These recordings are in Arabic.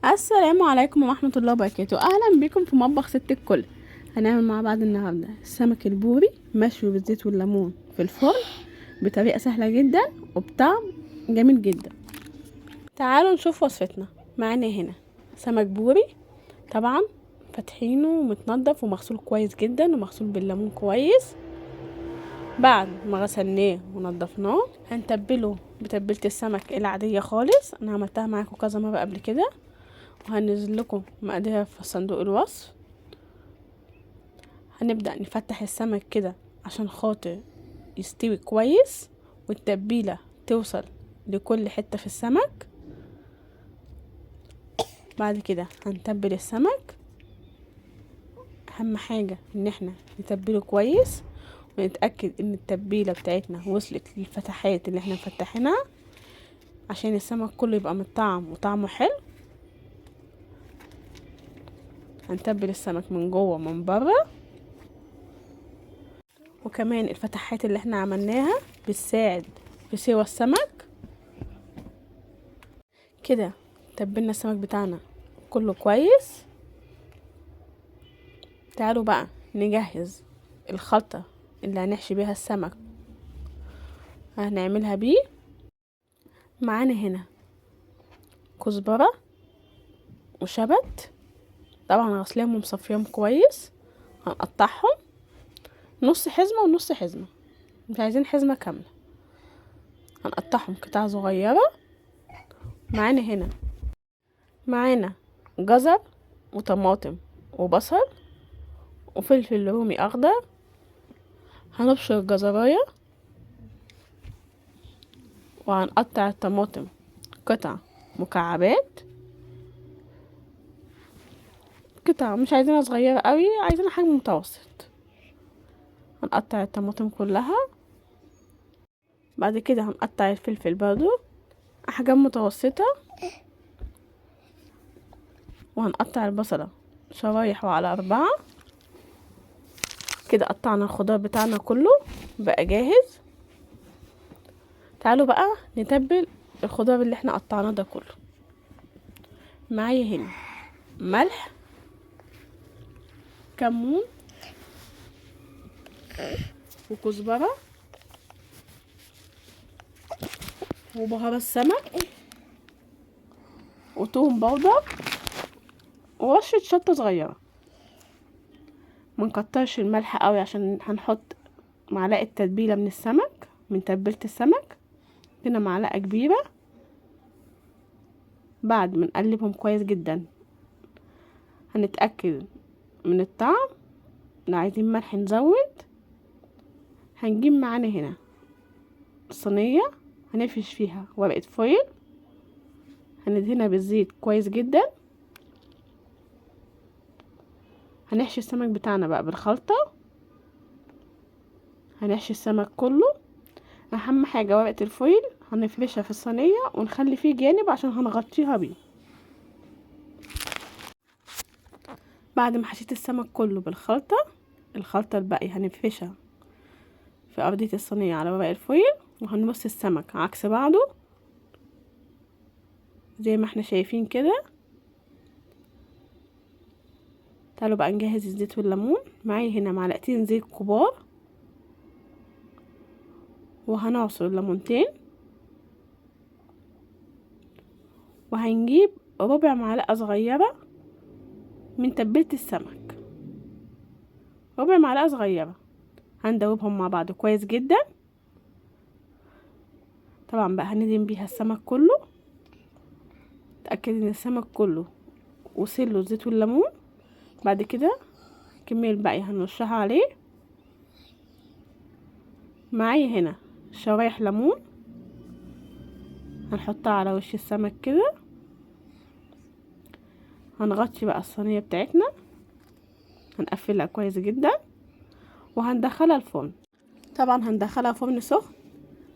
السلام عليكم ورحمة الله وبركاته. اهلا بكم في مطبخ ست الكل. هنعمل مع بعض النهاردة السمك البوري مشوي بالزيت والليمون في الفرن بطريقة سهلة جدا وبطعم جميل جدا. تعالوا نشوف وصفتنا. معانا هنا سمك بوري، طبعا فاتحينه ومتنضف ومغسول كويس جدا ومغسول بالليمون كويس. بعد ما غسلناه ونضفناه هنتبله بتتبيله السمك العاديه خالص، انا عملتها معاكم كذا مره قبل كده وهنزل لكم مقاديرها في صندوق الوصف. هنبدأ نفتح السمك كده عشان خاطر يستوي كويس والتتبيله توصل لكل حته في السمك. بعد كده هنتبل السمك، اهم حاجه ان احنا نتبله كويس ونتاكد ان التتبيله بتاعتنا وصلت للفتحات اللي احنا مفتحينها عشان السمك كله يبقى متطعم وطعمه حلو. هنتبل السمك من جوه ومن بره، وكمان الفتحات اللي احنا عملناها بتساعد في سوى السمك. كده تبلنا السمك بتاعنا كله كويس. تعالوا بقى نجهز الخلطة اللي هنحشي بيها السمك، هنعملها بيه. معانا هنا كزبرة وشبت، طبعا غسلهم ومصفيهم كويس. هنقطعهم نص حزمة ونص حزمة، مش عايزين حزمة كاملة، هنقطعهم قطع صغيرة. معانا جزر وطماطم وبصل وفلفل رومي اخضر. هنبشر الجزرايه وهنقطع الطماطم قطع مكعبات، قطع مش عايزينها صغيره قوي، عايزينها حجم متوسط. هنقطع الطماطم كلها. بعد كده هنقطع الفلفل برضو احجام متوسطه، وهنقطع البصله شرايح وعلى 4. كده قطعنا الخضار بتاعنا كله بقى جاهز. تعالوا بقى نتبل الخضار اللي احنا قطعناه ده كله. معايا هنا ملح، كمون، وكزبرة، وبهارات سمك، وتوم بودر، ورشة شطة صغيرة. منكترش الملح قوي عشان هنحط معلقة تتبيلة من السمك، من تتبيلة السمك، هنا معلقة كبيرة. بعد ما نقلبهم كويس جدا هنتأكد من الطعم، لو عايزين ملح نزود. هنجيب معانا هنا صينية هنفرش فيها ورقة فويل، هندهنها بالزيت كويس جدا. هنحشي السمك بتاعنا بقى بالخلطة، هنحشي السمك كله. اهم حاجة ورقة الفويل هنفرشها في الصينية ونخلي فيه جانب عشان هنغطيها بيه. بعد ما حشيت السمك كله بالخلطة، الخلطة الباقية هنفرشها في أرضية الصينية على ورق الفويل، وهنرص السمك عكس بعضه زي ما احنا شايفين كده. تعالوا بقى نجهز الزيت والليمون. معايا هنا معلقتين زيت كبار، وهنعصر الليمونتين، وهنجيب ربع معلقة صغيرة من تتبيلة السمك، ربع معلقة صغيرة. هندوبهم مع بعض كويس جدا. طبعا بقى هندهن بيها السمك كله، تأكد ان السمك كله وصل له الزيت والليمون. بعد كده الكمية الباقية هنرشها عليه. معايا هنا شرايح ليمون هنحطها على وش السمك كده. هنغطي بقى الصينية بتاعتنا، هنقفلها كويس جدا وهندخلها الفرن. طبعا هندخلها فرن سخن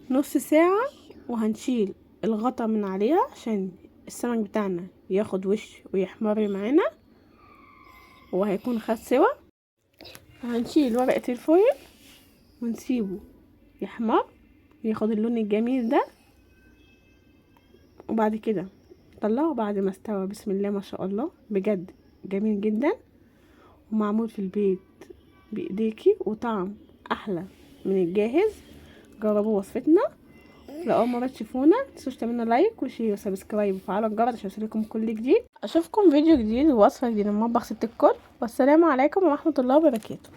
نص ساعة، وهنشيل الغطا من عليها عشان السمك بتاعنا ياخد وش ويحمر معانا وهيكون خد سوا. هنشيل ورقة الفويل ونسيبه يحمر وياخد اللون الجميل ده. وبعد كده هنطلعه بعد ما استوى. بسم الله ما شاء الله، بجد جميل جدا ومعمول في البيت بايديكي وطعم احلى من الجاهز. جربوا وصفتنا. لو اول مره تشوفونا متنسوش تعملوا لايك وشير وسبسكرايب وفعلوا الجرس عشان يوصلكم كل جديد. اشوفكم فيديو جديد ووصفه جديده من مطبخ ست الكل، والسلام عليكم ورحمه الله وبركاته.